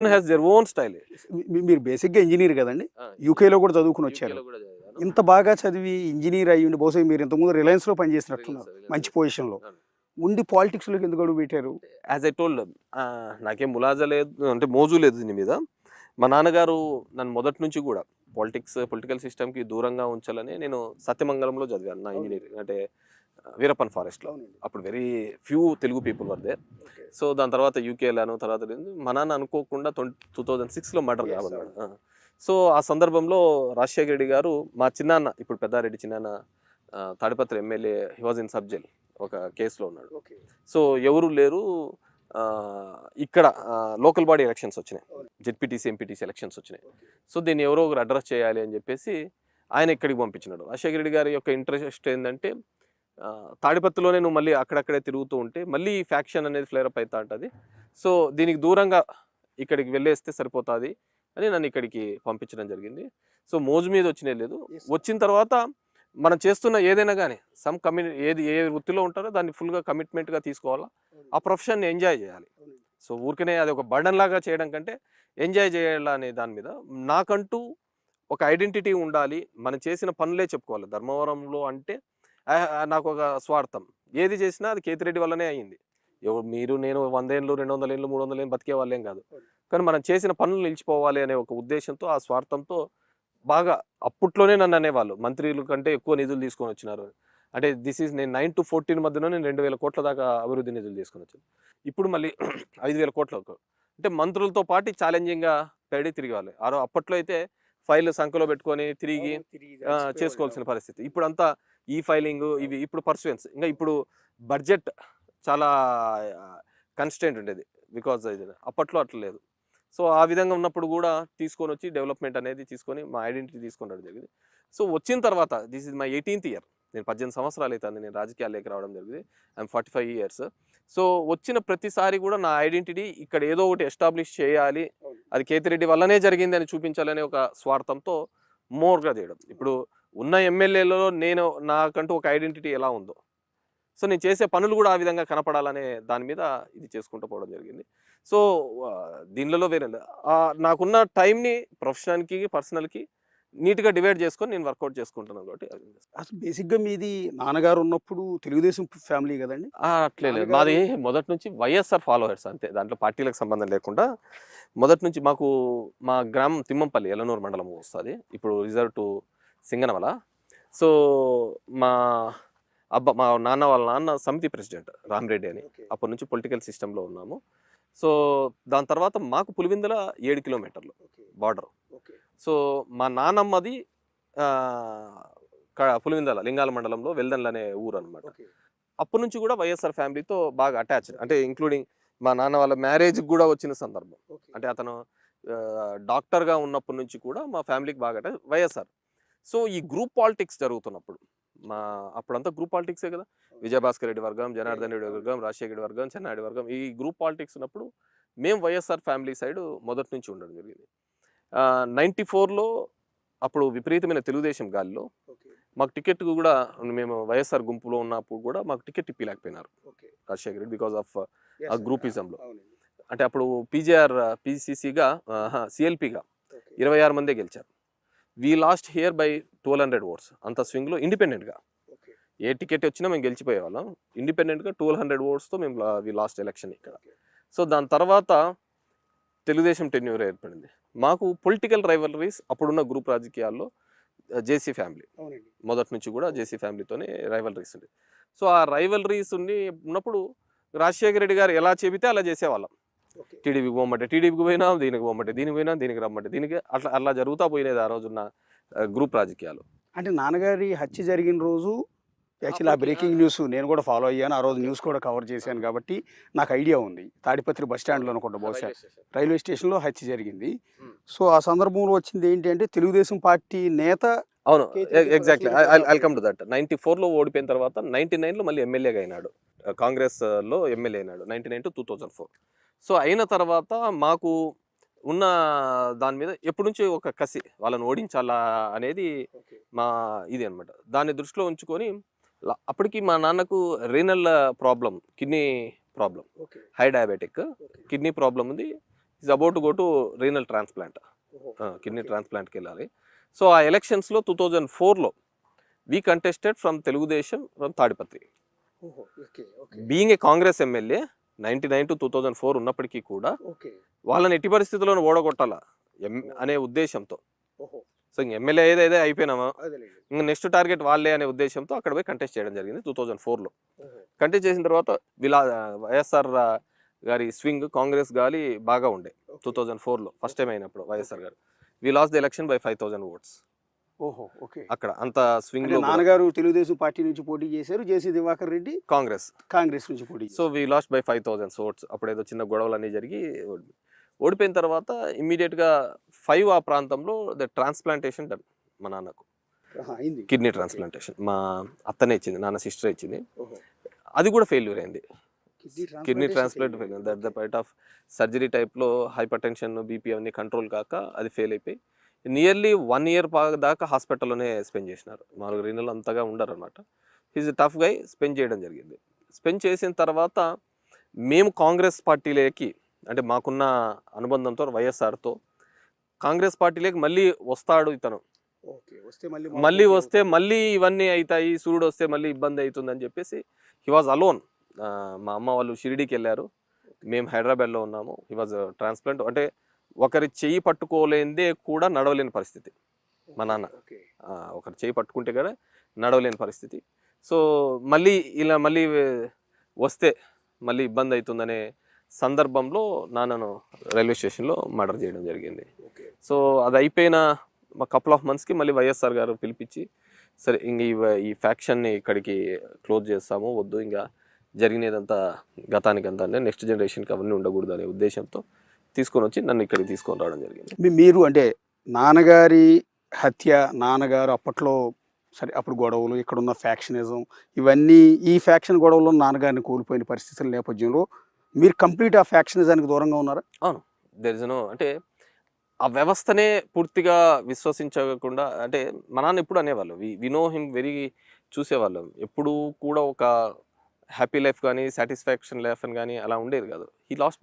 Has their own style. మీరు బేసిక్గా engineer కదండి, యూకేలో కూడా చదువుకుని వచ్చారు. ఇంత బాగా చదివి ఇంజనీర్ అయ్యిండి, బహుశా మీరు ఇంతకుముందు రిలయన్స్లో పనిచేసినట్టున్నారు, మంచి పొజిషన్లో ఉండి పాలిటిక్స్లోకి ఎందుకు అడుగు పెట్టారు? యాజ్ ఐ టోల్డ్, నాకేం ములాజా లేదు, అంటే మోజు లేదు దీని మీద. మా నాన్నగారు నన్ను మొదటి నుంచి కూడా పొలిటికల్ సిస్టమ్కి దూరంగా ఉంచాలని నేను సత్యమంగళంలో చదివాను నా ఇంజనీరింగ్, అంటే వీరప్పన్ ఫారెస్ట్లో. అప్పుడు very few Telugu people were there. So దాని తర్వాత యూకే వెళ్ళాను. తర్వాత మా నాన్న అనుకోకుండా 2006లో మర్డర్ కాబన్నాడు. సో ఆ సందర్భంలో రాజశేఖర రెడ్డి గారు, మా చిన్నాన్న, ఇప్పుడు పెద్దారెడ్డి చిన్నాన్న, Tadipatri MLA, he was in sub jail, ఒక కేసులో ఉన్నాడు. సో ఎవరు లేరు. ఇక్కడ లోకల్ బాడీ ఎలక్షన్స్ వచ్చినాయి, జెడ్పీటీసీ ఎంపీటీసీ ఎలక్షన్స్ వచ్చినాయి. సో దీన్ని ఎవరో ఒకరు అడ్రస్ చేయాలి అని చెప్పేసి ఆయన ఇక్కడికి పంపించినాడు. రాజశేఖర రెడ్డి గారి యొక్క ఇంట్రెస్ట్ ఏంటంటే, తాడిపత్రిలోనే నువ్వు మళ్ళీ అక్కడక్కడే తిరుగుతూ ఉంటే మళ్ళీ ఫ్యాక్షన్ అనేది ఫ్లేరప్ అవుతా ఉంటుంది, సో దీనికి దూరంగా ఇక్కడికి వెళ్ళేస్తే సరిపోతుంది అని నన్ను ఇక్కడికి పంపించడం జరిగింది. సో మోజు మీద వచ్చినే లేదు. వచ్చిన తర్వాత మనం చేస్తున్న ఏదైనా కానీ ఏ వృత్తిలో ఉంటారో దాన్ని ఫుల్గా కమిట్మెంట్గా తీసుకోవాలా, ఆ ప్రొఫెషన్ని ఎంజాయ్ చేయాలి. సో ఊరికనే అది ఒక బర్డన్ లాగా చేయడం కంటే ఎంజాయ్ చేయాలనే దాని మీద నాకంటూ ఒక ఐడెంటిటీ ఉండాలి. మనం చేసిన పనులే చెప్పుకోవాలి. ధర్మవరంలో అంటే నాకు ఒక స్వార్థం, ఏది చేసినా అది కేతిరెడ్డి వల్లనే అయ్యింది. మీరు నేను 100 ఏళ్ళు 200 ఏళ్ళు 300 ఏళ్ళు బతికే వాళ్ళేం కాదు, కానీ మనం చేసిన పనులు నిలిచిపోవాలి అనే ఒక ఉద్దేశంతో, ఆ స్వార్థంతో బాగా అప్పట్లోనే నన్ను అనేవాళ్ళు, మంత్రుల కంటే ఎక్కువ నిధులు తీసుకొని వచ్చినారు. అంటే నేను 9 to 14 మధ్యలో నేను 2000 కోట్ల దాకా అభివృద్ధి నిధులు తీసుకొని వచ్చాను. ఇప్పుడు మళ్ళీ 5000 కోట్లకు, అంటే మంత్రులతో పాటు ఛాలెంజింగ్గా పెడి తిరిగాలి. అప్పట్లో అయితే ఫైల్ సంఖ్యలో పెట్టుకొని తిరిగి చేసుకోవాల్సిన పరిస్థితి. ఇప్పుడంతా ఈ ఫైలింగ్ ఇవి. ఇప్పుడు పర్సూయెన్స్, ఇంకా ఇప్పుడు బడ్జెట్ చాలా కన్స్టెంట్ ఉండేది, బికాజ్ అప్పట్లో అట్లా లేదు. సో ఆ విధంగా ఉన్నప్పుడు కూడా తీసుకొని వచ్చి డెవలప్మెంట్ అనేది తీసుకొని మా ఐడెంటిటీ తీసుకుని జరిగింది. సో వచ్చిన తర్వాత this is my 18th year. నేను 18 సంవత్సరాలు అవుతుంది నేను రాజకీయాల్లోకి రావడం జరిగింది. I'm 45 years. సో వచ్చిన ప్రతిసారి కూడా నా ఐడెంటిటీ ఇక్కడ ఏదో ఒకటి ఎస్టాబ్లిష్ చేయాలి, అది కేతిరెడ్డి వల్లనే జరిగింది అని చూపించాలనే ఒక స్వార్థంతో మోర్గా చేయడం. ఇప్పుడు ఉన్న ఎమ్మెల్యేలలో నాకంటూ ఒక ఐడెంటిటీ ఎలా ఉందో, సో నేను చేసే పనులు కూడా ఆ విధంగా కనపడాలనే దాని మీద ఇది చేసుకుంటూ పోవడం జరిగింది. సో దీనిలో వేరే నాకున్న టైంని ప్రొఫెషన్కి పర్సనల్కి నీట్గా డివైడ్ చేసుకొని నేను వర్కౌట్ చేసుకుంటున్నాను. కాబట్టి అసలు బేసిక్గా మీది నాన్నగారు ఉన్నప్పుడు తెలుగుదేశం ఫ్యామిలీ కదండి? అట్లే లేదు, మాది మొదటి నుంచి వైఎస్ఆర్ ఫాలోవర్స్ అంతే, దాంట్లో పార్టీలకు సంబంధం లేకుండా. మొదటి నుంచి మా గ్రామం తిమ్మంపల్లి, ఎలనూరు మండలం వస్తుంది, ఇప్పుడు రిజర్వ్ టు సింగనమల. సో మా నాన్న వాళ్ళ నాన్న సమితి ప్రెసిడెంట్ రామిరెడ్డి అని, అప్పటి నుంచి పొలిటికల్ సిస్టంలో ఉన్నాము. సో దాని తర్వాత మాకు పులివెందుల 7 కిలోమీటర్లు బార్డర్. సో మా నాన్నమ్మది పులివెందుల లింగాల మండలంలో వెల్దన్ల అనే ఊరు అనమాట. అప్పటి నుంచి కూడా వైఎస్ఆర్ ఫ్యామిలీతో బాగా అటాచ్డ్, అంటే ఇంక్లూడింగ్ మా నాన్న వాళ్ళ మ్యారేజ్కి కూడా వచ్చిన సందర్భం, అంటే అతను డాక్టర్గా ఉన్నప్పటి నుంచి కూడా మా ఫ్యామిలీకి బాగా అటాచ్ వైఎస్ఆర్. సో ఈ గ్రూప్ పాలిటిక్స్ జరుగుతున్నప్పుడు, అప్పుడంతా గ్రూప్ పాలిటిక్సే కదా, విజయభాస్కర్ రెడ్డి వర్గం, జనార్దన్ రెడ్డి వర్గం, రాజశేఖర రెడ్డి వర్గం, చెన్నారెడ్డి వర్గం, ఈ గ్రూప్ పాలిటిక్స్ ఉన్నప్పుడు మేము వైఎస్ఆర్ ఫ్యామిలీ సైడ్ మొదటి నుంచి ఉండడం జరిగింది. 94లో అప్పుడు విపరీతమైన తెలుగుదేశం గాలిలో మాకు టికెట్ కూడా, మేము వైఎస్ఆర్ గుంపులో ఉన్నప్పుడు కూడా మాకు టికెట్ ఇప్పలేకపోయినారు రాజశేఖర రెడ్డి, బికాస్ ఆఫ్ ఆ గ్రూపిజంలో. అంటే అప్పుడు పిసిసిగా సిఎల్పిగా 26 మందే గెలిచారు. We lost here by 1200 votes. అంత స్వింగ్లో ఇండిపెండెంట్గా ఏ టికెట్ వచ్చినా మేము గెలిచిపోయేవాళ్ళం. ఇండిపెండెంట్గా 1200 votes మేము వీ లాస్ట్ ఎలక్షన్ ఇక్కడ. సో దాని తర్వాత తెలుగుదేశం టెన్యూర్ ఏర్పడింది. మాకు పొలిటికల్ రైవలరీస్ అప్పుడున్న గ్రూప్ రాజకీయాల్లో జేసీ ఫ్యామిలీ, మొదటి నుంచి కూడా జేసీ ఫ్యామిలీతోనే రైవలరీస్ ఉంది. సో ఆ రైవలరీస్ ఉన్నప్పుడు రాజశేఖర రెడ్డి గారు ఎలా చెబితే అలా చేసేవాళ్ళం. టీడీపీకి పోమంటే టీడీపీకి పోయినా, దీనికి పోమంటే దీనికి పోయినా, దీనికి రమ్మంటే దీనికి, అట్లా జరుగుతూ పోయినది ఆ రోజున్న గ్రూప్ రాజకీయాలు. అంటే నాన్నగారి హత్య జరిగిన రోజు యాక్చువల్లీ ఆ బ్రేకింగ్ న్యూస్ నేను కూడా ఫాలో అయ్యాను, ఆ రోజు న్యూస్ కూడా కవర్ చేశాను కాబట్టి నాకు ఐడియా ఉంది. తాడిపత్రి బస్ స్టాండ్లో అనుకుంటా, బహుశా రైల్వే స్టేషన్లో హత్య జరిగింది. సో ఆ సందర్భంలో వచ్చింది ఏంటి అంటే, తెలుగుదేశం పార్టీ నేత, అవును exactly, I'll come to that. 94లో ఓడిపోయిన తర్వాత 99లో మళ్ళీ ఎమ్మెల్యేగా అయినాడు, కాంగ్రెస్లో ఎమ్మెల్యే అయినాడు 99 to 2004. సో అయిన తర్వాత మాకు ఉన్న దాని మీద ఎప్పటి నుంచి ఒక కసి, వాళ్ళని ఓడించాలా అనేది మా ఇది అనమాట. దాన్ని దృష్టిలో ఉంచుకొని అప్పటికి మా నాన్నకు renal problem, kidney problem, high diabetic kidney problem ఉంది. Is about to go to renal transplant, kidney ట్రాన్స్ప్లాంట్కి వెళ్ళాలి. సో ఆ ఎలక్షన్స్లో 2004లో we contested from Telugu Desam from Tadipatri. Being a Congress MLA 99 to 2004 ఉన్నప్పటికీ కూడా వాళ్ళని ఎట్టి పరిస్థితుల్లోనూ ఓడగొట్టాలా అనే ఉద్దేశంతో, సో ఇంక ఎమ్మెల్యే ఏదైతే అయిపోయినామా ఇంకా నెక్స్ట్ టార్గెట్ వాళ్ళే అనే ఉద్దేశంతో అక్కడ పోయి కంటెస్ట్ చేయడం జరిగింది 2004లో. కంటెస్ట్ చేసిన తర్వాత వైఎస్ఆర్ గారి స్వింగ్, కాంగ్రెస్ గాలి బాగా ఉండే 2004లో ఫస్ట్ టైం అయినప్పుడు వైఎస్ఆర్ గారు. We lost the election by 5,000 votes. అక్కడ అంత స్వింగ్ లో నాన్నగారు తెలుగుదేశం పార్టీ నుంచి పోటీ చేశారు, జేసీ దివాకర్ రెడ్డి కాంగ్రెస్ నుంచి పోటీ. So we lost by 5,000 votes. అప్పుడు ఏదో చిన్న గొడవలు అన్నీ జరిగి ఓడిపోయిన తర్వాత ఇమ్మీడియట్ గా 5 ఆ ప్రాంతంలో ద ట్రాన్స్ప్లాంటేషన్ డన్. మా నాన్నకు కిడ్నీ ట్రాన్స్ప్లాంటేషన్ మా అత్తనే ఇచ్చింది, నాన్న సిస్టర్ ఇచ్చింది. అది కూడా ఫెయిల్యూర్ అయింది. Kidney transplant fail, that the part of surgery టైప్లో హైపర్ టెన్షన్, బీపీ అవన్నీ కంట్రోల్ కాక అది ఫెయిల్ అయిపోయి నియర్లీ 1 year దాకా హాస్పిటల్లోనే స్పెండ్ చేసినారు. 4 రీనలు అంతగా ఉండరు అనమాట. Is tough guy. స్పెండ్ చేయడం జరిగింది. స్పెండ్ చేసిన తర్వాత మేము కాంగ్రెస్ పార్టీలోకి, అంటే మాకున్న అనుబంధంతో వైఎస్ఆర్తో కాంగ్రెస్ పార్టీలోకి మళ్ళీ వస్తాడు ఇతను, మళ్ళీ వస్తే మళ్ళీ ఇవన్నీ అవుతాయి, సూర్యుడు వస్తే మళ్ళీ ఇబ్బంది అవుతుందని చెప్పేసి హీ వాజ్ అలోన్. మా అమ్మ వాళ్ళు షిరిడీకి వెళ్ళారు, మేము హైదరాబాద్లో ఉన్నాము. హీ వాజ్ ట్రాన్స్ప్లాంట్, అంటే ఒకరి చెయ్యి పట్టుకోలేనిదే కూడా నడవలేని పరిస్థితి మా నాన్న. ఒకరి చెయ్యి పట్టుకుంటే కూడా నడవలేని పరిస్థితి. సో మళ్ళీ ఇలా మళ్ళీ వస్తే మళ్ళీ ఇబ్బంది అవుతుందనే సందర్భంలో నాన్నను రైల్వే స్టేషన్లో మర్డర్ చేయడం జరిగింది. సో అది అయిపోయిన కపుల్ ఆఫ్ మంత్స్కి మళ్ళీ వైఎస్ఆర్ గారు పిలిపించి, సరే ఇంక ఈ ఫ్యాక్షన్ని ఇక్కడికి క్లోజ్ చేస్తాము, వద్దు ఇంకా జరిగినదంతా గతానికంతా, అంటే నెక్స్ట్ జనరేషన్కి అవన్నీ ఉండకూడదు అనే ఉద్దేశంతో తీసుకొని వచ్చి నన్ను ఇక్కడికి తీసుకొని రావడం జరిగింది. మీరు అంటే నాన్నగారి హత్య, నాన్నగారు అప్పట్లో సరే అప్పుడు గొడవలు, ఇక్కడున్న ఫ్యాక్షనిజం, ఇవన్నీ ఈ ఫ్యాక్షన్ గొడవలో నాన్నగారిని కోల్పోయిన పరిస్థితుల నేపథ్యంలో మీరు కంప్లీట్ ఆ ఫ్యాక్షనిజానికి దూరంగా ఉన్నారా? అవును, దెర్ ఇస్ నో, అంటే ఆ వ్యవస్థనే పూర్తిగా విశ్వసించకుండా, అంటే మా నాన్న ఎప్పుడు అనేవాళ్ళు, వి నో హిమ్ వెరీ, చూసేవాళ్ళం ఎప్పుడు కూడా ఒక హ్యాపీ లైఫ్ కానీ సాటిస్ఫాక్షన్ లైఫ్ అని కానీ అలా ఉండేది కాదు. హీ లాస్ట్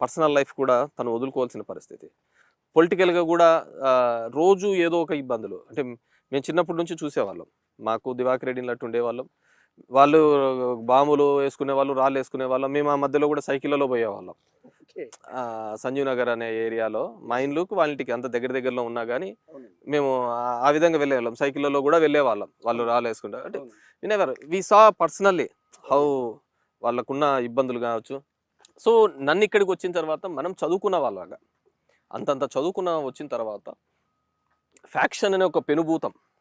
పర్సనల్ లైఫ్ కూడా తను వదులుకోవాల్సిన పరిస్థితి. పొలిటికల్గా కూడా రోజు ఏదో ఒక ఇబ్బందులు, అంటే మేము చిన్నప్పటి నుంచి చూసేవాళ్ళం. మాకు దివాకర్ రెడ్డిని అట్టు ఉండేవాళ్ళం, వాళ్ళు బాంబులు వేసుకునే వాళ్ళు, రాళ్ళు వేసుకునే వాళ్ళం. మేము ఆ మధ్యలో కూడా సైకిళ్ళలో పోయేవాళ్ళం. సంజీవ్ నగర్ అనే ఏరియాలో మా ఇండ్లకు వాళ్ళ ఇంటికి అంత దగ్గరలో ఉన్నా కానీ మేము ఆ విధంగా వెళ్ళేవాళ్ళం, సైకిళ్ళలో కూడా వెళ్ళేవాళ్ళం. వాళ్ళు రాళ్ళు వేసుకుంటారు, అంటే వినేవారు. వి సా పర్సనల్లీ హౌ వాళ్ళకున్న ఇబ్బందులు కావచ్చు. సో నన్ను ఇక్కడికి వచ్చిన తర్వాత మనం చదువుకున్న వాళ్ళగా అంతంత చదువుకున్న వచ్చిన తర్వాత ఫ్యాక్షన్ అనే ఒక పెనుభూతం